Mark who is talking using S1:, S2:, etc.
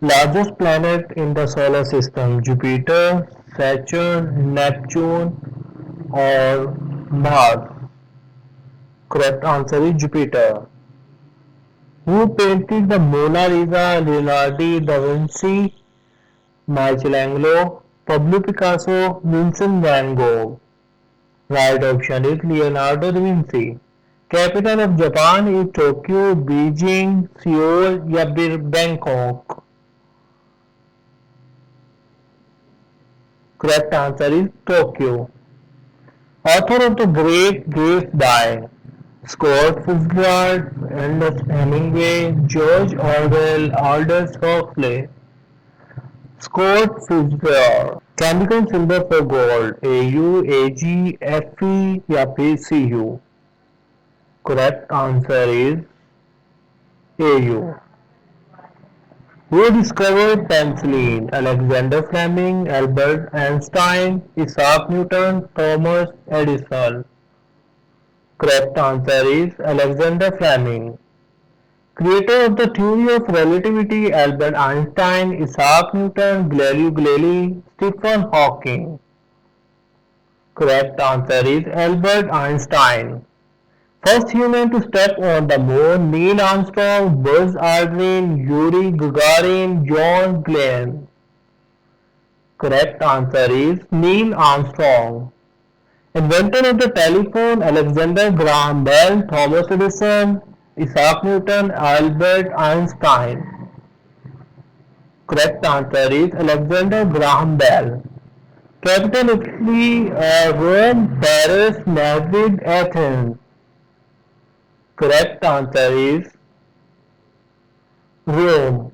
S1: Largest planet in the solar system: Jupiter, Saturn, Neptune or Mars? Correct answer is Jupiter. Who painted the Mona Lisa? Leonardo da Vinci, Michelangelo, Pablo Picasso, Vincent van Gogh? Right option is Leonardo da Vinci. Capital of Japan is Tokyo, Beijing, Seoul या Bangkok? Correct answer is Tokyo. Author of the Great Gatsby by Scott Fitzgerald, Ernest Hemingway, George Orwell, Aldous Huxley. Scott Fitzgerald. Chemical symbol for gold: AU, AG, Fe या फिर Cu? Correct answer is AU. Who discovered penicillin? Alexander Fleming, Albert Einstein, Isaac Newton, Thomas Edison? Correct answer is Alexander Fleming. Creator of the theory of relativity: Albert Einstein, Isaac Newton, Galileo Galilei, Stephen Hawking? Correct answer is Albert Einstein. First human to step on the moon: Neil Armstrong, Buzz Aldrin, Yuri Gagarin, John Glenn? Correct answer is Neil Armstrong. Inventor of the telephone: Alexander Graham Bell, Thomas Edison, Isaac Newton, Albert Einstein? Correct answer is Alexander Graham Bell. Capital Italy: Rome, Paris, Madrid, Athens? Correct answer is Rome.